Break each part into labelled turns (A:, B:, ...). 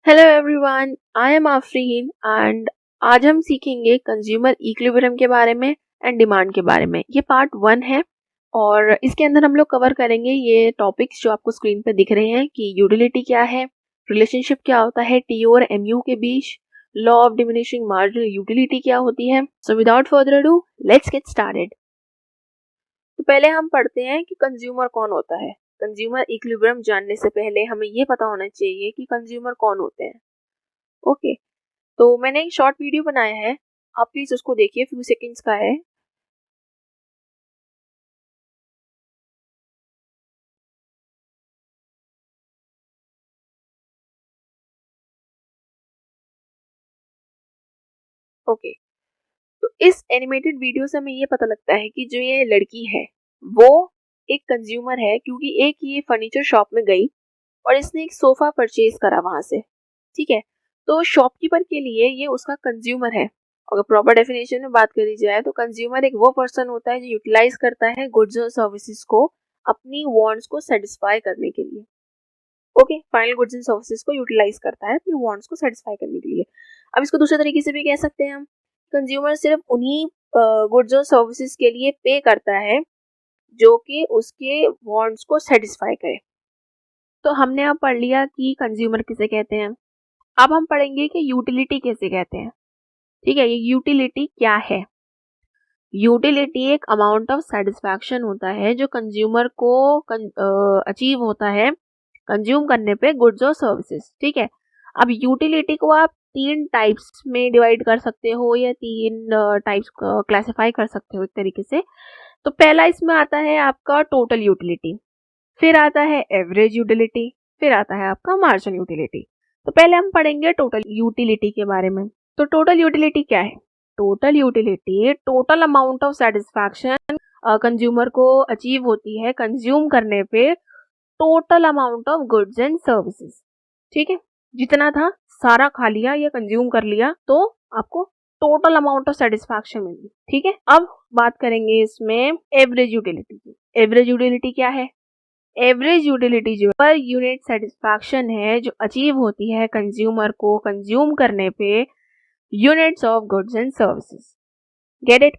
A: Hello everyone, I am Afreen and आज हम सीखेंगे कंज्यूमर इक्विलिब्रियम के बारे में एंड डिमांड के बारे में। ये पार्ट 1 है और इसके अंदर हम लोग कवर करेंगे ये टॉपिक्स जो आपको स्क्रीन पे दिख रहे हैं कि यूटिलिटी क्या है, रिलेशनशिप क्या होता है टीओ और एमयू के बीच, law of diminishing marginal utility क्या होती है। So without further ado let's get started. तो पहले हम पढ़ते हैं कि कंज्यूमर कौन होता है। कंज्यूमर इक्विलिब्रियम जानने से पहले हमें ये पता होना चाहिए कि कंज्यूमर कौन होते हैं। ओके, तो मैंने एक शॉर्ट वीडियो बनाया है, आप प्लीज उसको देखिए, फ्यू सेकंड्स का है। ओके, तो इस एनिमेटेड वीडियो से हमें ये पता लगता है कि जो ये लड़की है वो एक कंज्यूमर है, क्योंकि एक ये फर्नीचर शॉप में गई और इसने एक सोफा परचेज करा वहां से। ठीक है, तो शॉपकीपर के लिए ये उसका कंज्यूमर है। अगर प्रॉपर डेफिनेशन में बात करी जाए तो कंज्यूमर एक वो पर्सन होता है जो यूटिलाइज करता है गुड्स और सर्विसेज को अपनी वांट्स को सेटिस्फाई करने के लिए। Okay, final goods and services को यूटिलाइज करता है अपनी वांट्स को सेटिस्फाई करने के लिए। अब इसको दूसरे तरीके से भी कह सकते हैं हम, कंज्यूमर सिर्फ उन्हीं गुड्स और सर्विसेज के लिए पे करता है जो कि उसके वांट्स को सेटिस्फाई करे। तो हमने अब पढ़ लिया कि कंज्यूमर किसे कहते हैं। अब हम पढ़ेंगे कि यूटिलिटी किसे कहते हैं। ठीक है, ये यूटिलिटी क्या है। यूटिलिटी एक अमाउंट ऑफ सेटिस्फैक्शन होता है जो कंज्यूमर को अचीव होता है कंज्यूम करने पे गुड्स और सर्विसेज। ठीक है, अब यूटिलिटी को आप 3 टाइप्स में डिवाइड कर सकते हो या 3 टाइप्स क्लासिफाई कर सकते हो एक तरीके से। तो पहला इसमें आता है आपका टोटल यूटिलिटी, फिर आता है एवरेज यूटिलिटी, फिर आता है आपका मार्जिनल यूटिलिटी। तो पहले हम पढ़ेंगे टोटल यूटिलिटी के बारे में। तो टोटल यूटिलिटी क्या है? Total utility total amount of satisfaction consumer को अचीव होती है कंज्यूम करने पे total amount of goods and services. ठीक है, जितना था सारा खा लिया या कंज्यूम कर लिया तो आपको टोटल अमाउंट ऑफ सेटिस्फैक्शन मिली। ठीक है, अब बात करेंगे इसमें एवरेज यूटिलिटी की। एवरेज यूटिलिटी क्या है? एवरेज यूटिलिटी जो पर यूनिट सेटिस्फैक्शन है जो अचीव होती है कंज्यूमर को कंज्यूम करने पे units of goods and services. Get it?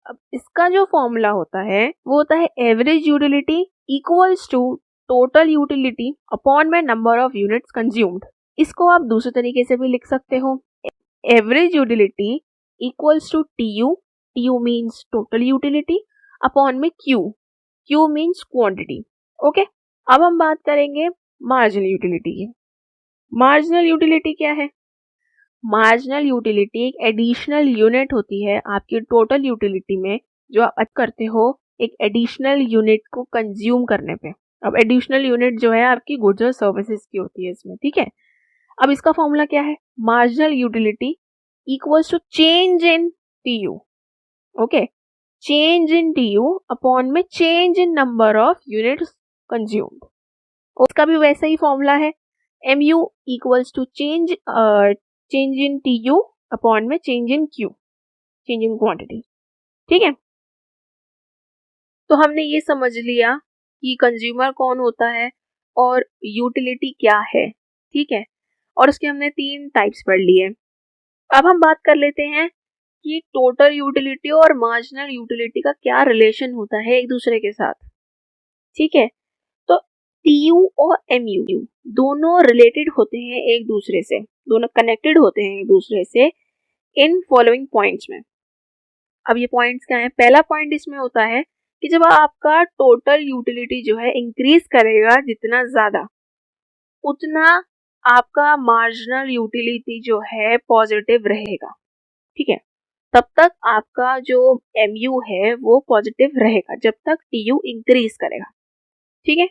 A: अब इसका जो फॉर्मूला होता है वो होता है average utility equals to total utility upon में नंबर ऑफ यूनिट्स कंज्यूम्ड। इसको आप दूसरे तरीके से भी लिख सकते हो, average utility equals to TU, TU means total utility, upon में Q, Q means quantity. Okay, अब हम बात करेंगे मार्जिनल यूटिलिटी की। मार्जिनल यूटिलिटी क्या है? मार्जिनल यूटिलिटी एक एडिशनल यूनिट होती है आपकी टोटल यूटिलिटी में जो आप करते हो एक एडिशनल यूनिट को कंज्यूम करने पे। अब एडिशनल यूनिट जो है आपकी गुड्स और सर्विसेज की होती है इसमें। ठीक है, अब इसका फॉर्मूला क्या है? Marginal utility equals to change in TU. Okay, change in TU upon में change in number of units consumed. उसका भी वैसा ही फॉर्मूला है, mu equals to change in TU upon में change in Q, change in quantity. ठीक है, तो हमने ये समझ लिया कि कंज्यूमर कौन होता है और यूटिलिटी क्या है। ठीक है, और उसके हमने 3 टाइप्स पढ़ लिए। अब हम बात कर लेते हैं कि टोटल यूटिलिटी और मार्जिनल यूटिलिटी का क्या रिलेशन होता है एक दूसरे के साथ। ठीक है, तो टीयू और एमयू दोनों रिलेटेड होते हैं एक दूसरे से, दोनों कनेक्टेड होते हैं एक दूसरे से इन फॉलोइंग पॉइंट्स में। अब ये पॉइंट्स क्या हैं? पहला पॉइंट इसमें होता है कि जब आपका टोटल यूटिलिटी जो है इंक्रीज करेगा जितना ज्यादा, उतना आपका मार्जिनल यूटिलिटी जो है पॉजिटिव रहेगा। ठीक है, तब तक आपका जो एमयू है वो पॉजिटिव रहेगा जब तक टीयू इंक्रीज करेगा। ठीक है,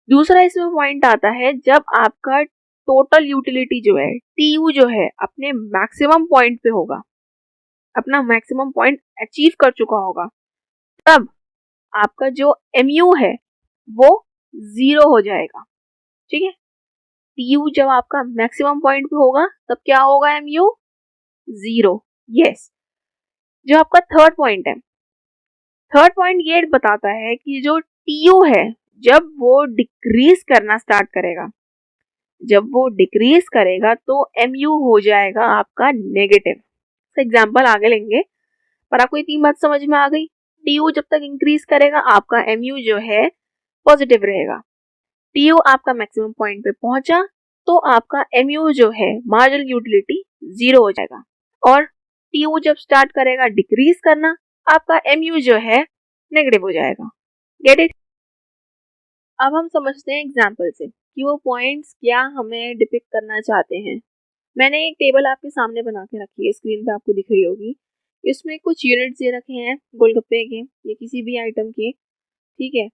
A: दूसरा इसमें पॉइंट आता है जब आपका टोटल यूटिलिटी जो है टीयू जो है अपने मैक्सिमम पॉइंट पे होगा, अपना मैक्सिमम पॉइंट अचीव कर चुका होगा, तब आपका जो एमयू है वो 0 हो जाएगा। ठीक है, टीयू जब आपका मैक्सिमम पॉइंट पे होगा तब क्या होगा? एमयू 0। यस, जो आपका थर्ड पॉइंट है, थर्ड पॉइंट ये बताता है कि जो टीयू है जब वो डिक्रीज करना स्टार्ट करेगा, जब वो डिक्रीज करेगा तो MU हो जाएगा आपका नेगेटिव। एग्जाम्पल आगे लेंगे, पर आपको ये 3 बात समझ में आ गई। TU जब तक इंक्रीज करेगा आपका MU जो है पॉजिटिव रहेगा। TU आपका मैक्सिमम पॉइंट पे पहुंचा तो आपका MU जो है मार्जिनल यूटिलिटी 0 हो जाएगा, और TU जब स्टार्ट करेगा डिक्रीज करना आपका MU जो है नेगेटिव हो जाएगा। Gate it? अब हम समझते हैं एग्जाम्पल से कि वो पॉइंट्स क्या हमें डिपिक्ट करना चाहते हैं। मैंने एक टेबल आपके सामने बना के रखी है, स्क्रीन पे आपको दिख रही होगी। इसमें कुछ यूनिट्स दे रखे हैं गोलगप्पे के या किसी भी आइटम के, ठीक है।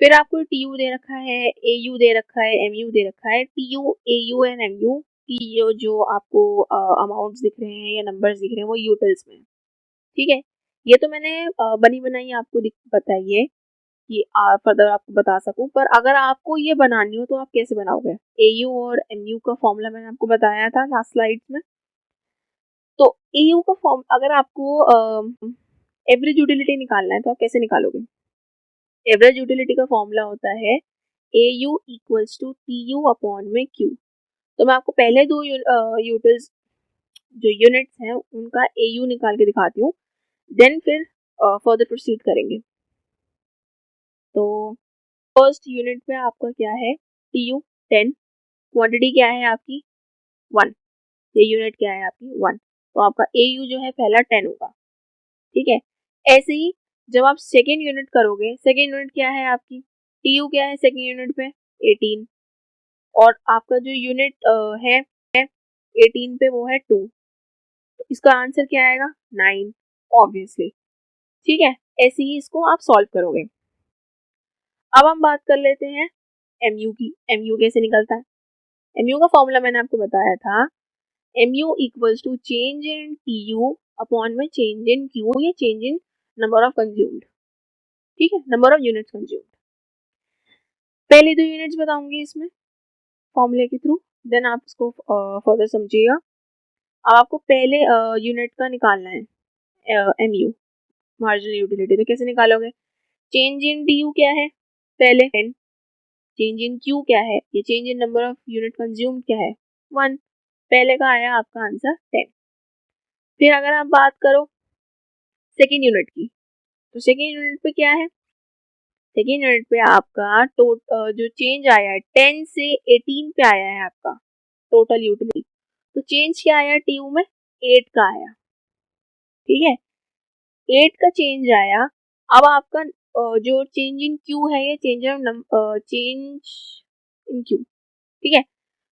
A: फिर आपको TU दे रखा है, AU दे रखा है, MU दे रखा है। TU, AU एंड MU की जो आपको अमाउंट्स दिख रहे हैं या नंबर्स दिख रहे हैं वो यूटिल्स में, ठीक है। ये तो मैंने बनी बनाई आपको बताई है कि फर्दर आपको बता सकूं, पर अगर आपको ये बनानी हो तो आप कैसे बनाओगे? AU और MU का फॉर्मूला मैंने आपको बताया था लास्ट स्लाइड्स में। तो AU का फॉर्म अगर आपको एवरेज यूटिलिटी निकालना है तो आप कैसे निकालोगे? एवरेज यूटिलिटी का फॉर्मूला होता है AU equals to TU upon में Q। तो मैं आपको पहले दो यूटिल्स जो यूनिट्स हैं उनका AU निकाल के दिखाती हूँ, देन फिर फर्दर प्रोसीड करेंगे। तो फर्स्ट यूनिट पे आपका क्या है? TU 10, क्वांटिटी क्या है आपकी? 1। ये यूनिट क्या है आपकी? 1। तो आपका AU जो है पहला 10 होगा, ठीक है। ऐसे ही जब आप सेकेंड यूनिट करोगे, सेकेंड यूनिट क्या है आपकी? TU क्या है सेकेंड यूनिट पे? 18, और आपका जो यूनिट है 18 पे वो है 2, तो इसका आंसर क्या आएगा? 9 ऑब्वियसली, ठीक है। ऐसे ही इसको आप सॉल्व करोगे। अब हम बात कर लेते हैं MU की। MU कैसे निकलता है? MU का फॉर्मूला मैंने आपको बताया था, MU equals to change in TU upon में चेंज इन Q या change in number of consumed, ठीक है, नंबर ऑफ यूनिट्स कंज्यूम्ड। पहले 2 यूनिट्स बताऊंगी इसमें फॉर्मूले के थ्रू, देन आप इसको फर्दर समझिएगा। अब आपको पहले यूनिट का निकालना है MU मार्जिनल यूटिलिटी, तो कैसे निकालोगे? चेंज इन TU क्या है? पहले 10। चेंज इन Q क्या है? ये change in number of unit consumed क्या है? 1। पहले का आया आपका आंसर 10। फिर अगर आप बात करो सेकेंड यूनिट की, तो सेकेंड यूनिट पे क्या है? सेकेंड यूनिट पे आपका जो चेंज आया है 10 से 18 पे आया है आपका टोटल यूटिलिटी। तो चेंज क्या आया TU में? 8 का आया, ठीक है। 8 का चेंज आया। अब आपका जो चेंज इन Q है ये चेंज इन Q, ठीक है।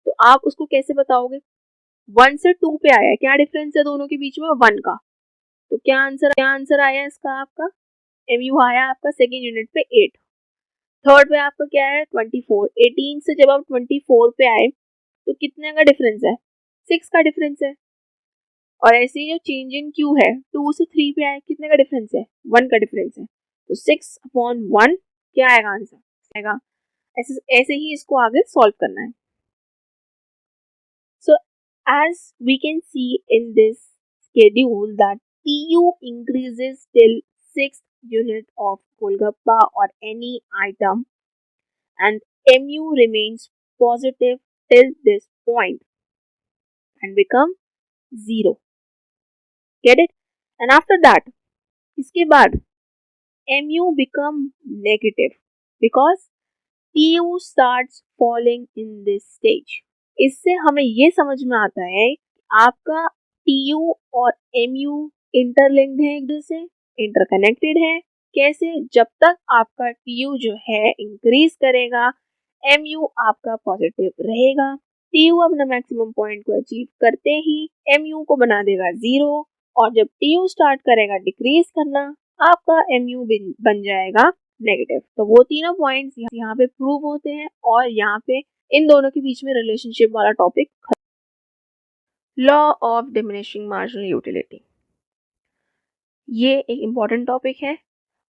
A: तो आप उसको कैसे बताओगे? 1 से 2 पे आया है, क्या डिफरेंस है दोनों के बीच में? 1 का। तो क्या आंसर आया इसका? आपका MU आया आपका सेकेंड यूनिट पे 8। थर्ड पे आपका क्या है? 24। 18 से जब आप 24 पे आए तो कितने का डिफरेंस है? 6 का डिफरेंस है। और ऐसे ही जो चेंज इन Q है 2 से 3 पे आए, कितने का डिफरेंस है? 1 का डिफरेंस है। तो 6 अपॉन 1 क्या आएगा आंसर? आएगा। ऐसे ऐसे ही इसको आगे सॉल्व करना है। So as we can see in this schedule that TU increases till 6th unit of Golgappa or any item, and MU remains positive till this point and become 0. Get it? And after that, इसके बाद MU become negative because TU starts falling in this stage. इससे हमें ये समझ में आता है आपका TU और MU इंटरलिंक्ड है, एक दूसरे से इंटरकनेक्टेड है। कैसे? जब तक आपका TU जो है इंक्रीज करेगा MU आपका पॉजिटिव रहेगा। TU अपना मैक्सिमम पॉइंट को अचीव करते ही MU को बना देगा 0, और जब TU स्टार्ट करेगा डिक्रीज करना आपका MU बन जाएगा नेगेटिव। तो वो तीनों पॉइंट्स यहाँ पे प्रूव होते हैं और यहाँ पे इन दोनों के बीच में रिलेशनशिप वाला topic. Law of diminishing marginal utility, ये एक इम्पॉर्टेंट टॉपिक है।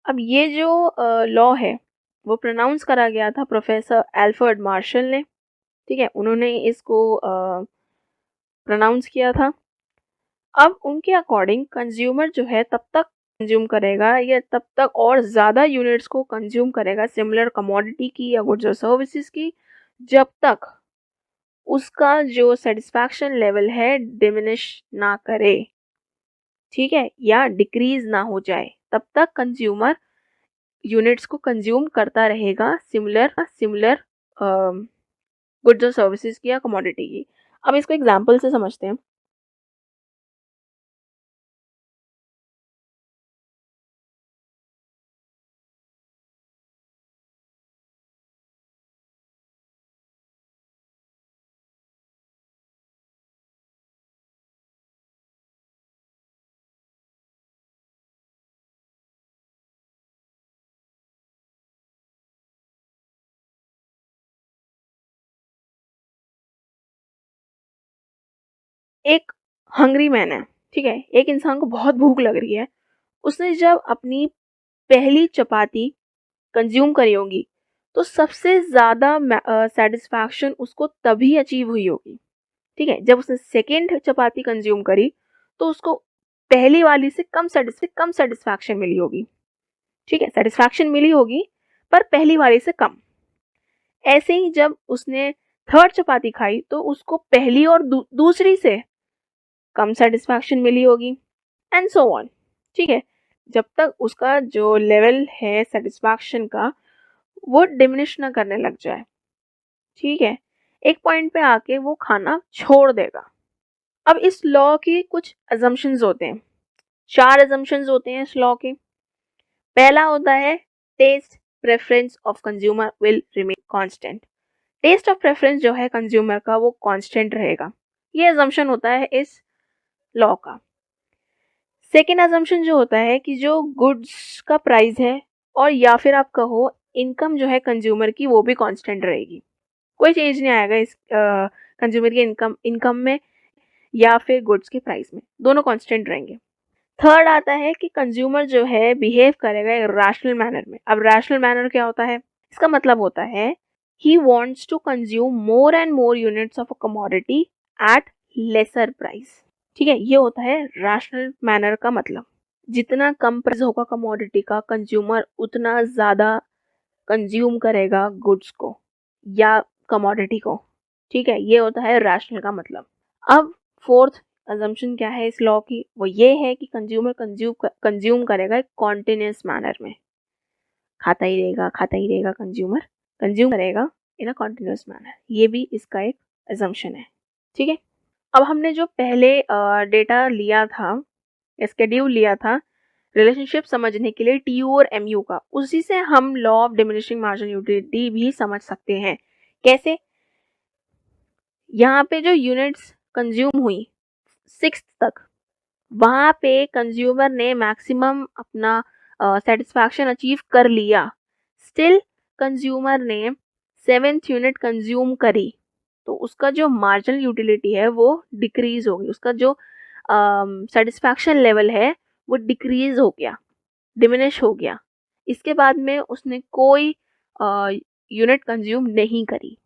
A: अब ये जो लॉ है वो प्रोनाउंस करा गया था प्रोफेसर एल्फ्रेड मार्शल ने, ठीक है, उन्होंने इसको प्रोनाउंस किया था। अब उनके अकॉर्डिंग कंज्यूमर जो है तब तक कंज्यूम करेगा या तब तक और ज़्यादा यूनिट्स को कंज्यूम करेगा सिमिलर कमोडिटी की या गुड्स और सर्विसेज की, जब तक उसका जो सेटिस्फैक्शन लेवल है डिमिनिश ना करे, ठीक है, या डिक्रीज ना हो जाए, तब तक कंज्यूमर यूनिट्स को कंज्यूम करता रहेगा सिमिलर गुड्स और सर्विसेज की या कमोडिटी की। अब इसको एग्जांपल से समझते हैं। एक हंग्री मैन है, ठीक है, एक इंसान को बहुत भूख लग रही है। उसने जब अपनी पहली चपाती कंज्यूम करी होगी तो सबसे ज़्यादा सेटिस्फैक्शन उसको तभी अचीव हुई होगी, ठीक है, जब उसने सेकेंड चपाती कंज्यूम करी तो उसको पहली वाली से कम सेटिस्फैक्शन मिली होगी, ठीक है, सेटिस्फैक्शन मिली होगी पर पहली वाली से कम। ऐसे ही जब उसने थर्ड चपाती खाई तो उसको पहली और दूसरी से कम सेटिस्फैक्शन मिली होगी, एंड सो ऑन, ठीक है, जब तक उसका जो लेवल है सेटिस्फैक्शन का वो डिमिनिश ना करने लग जाए, ठीक है, एक पॉइंट पे आके वो खाना छोड़ देगा। अब इस लॉ की कुछ अजम्पशंस होते हैं, 4 अजम्पशंस होते हैं इस लॉ के। पहला होता है taste preference of consumer will remain constant. Taste of preference जो है कंज्यूमर का वो कांस्टेंट रहेगा, ये अजम्पशन होता है इस लॉ का। सेकेंड अजम्पशन जो होता है कि जो गुड्स का प्राइस है और या फिर आप कहो इनकम जो है कंज्यूमर की वो भी कांस्टेंट रहेगी, कोई चेंज नहीं आएगा इस कंज्यूमर की इनकम में या फिर गुड्स के प्राइस में, दोनों कांस्टेंट रहेंगे। थर्ड आता है कि कंज्यूमर जो है बिहेव करेगा एक रैशनल मैनर में। अब रैशनल मैनर क्या होता है? इसका मतलब होता है he wants to consume more and more units of a commodity at lesser price, ठीक है, ये होता है रैशनल मैनर का मतलब। जितना कम प्राइस होगा कमोडिटी का कंज्यूमर उतना ज़्यादा कंज्यूम करेगा गुड्स को या कमोडिटी को, ठीक है, ये होता है रैशनल का मतलब। अब फोर्थ अजम्पशन क्या है इस लॉ की? वो ये है कि कंज्यूमर कंज्यूम करेगा एक कॉन्टिन्यूस मैनर में, खाता ही रहेगा, कंज्यूमर कंज्यूम करेगा इन अ कॉन्टिन्यूस मैनर, ये भी इसका एक अजम्पशन है, ठीक है। अब हमने जो पहले डेटा लिया था, स्केड्यूल लिया था रिलेशनशिप समझने के लिए टीयू और एमयू का, उसी से हम law of diminishing marginal utility भी समझ सकते हैं। कैसे? यहाँ पे जो यूनिट्स कंज्यूम हुई 6th तक, वहाँ पे कंज्यूमर ने मैक्सिमम अपना सेटिस्फैक्शन अचीव कर लिया, स्टिल कंज्यूमर ने 7th यूनिट कंज्यूम करी तो उसका जो मार्जिनल यूटिलिटी है वो डिक्रीज हो गई, उसका जो सेटिस्फैक्शन लेवल है वो डिक्रीज हो गया, डिमिनिश हो गया। इसके बाद में उसने कोई यूनिट कंज्यूम नहीं करी।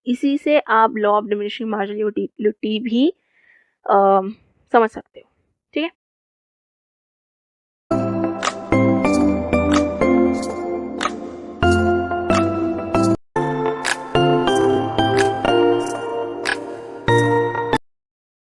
A: इसी से आप law of diminishing marginal utility भी समझ सकते हो।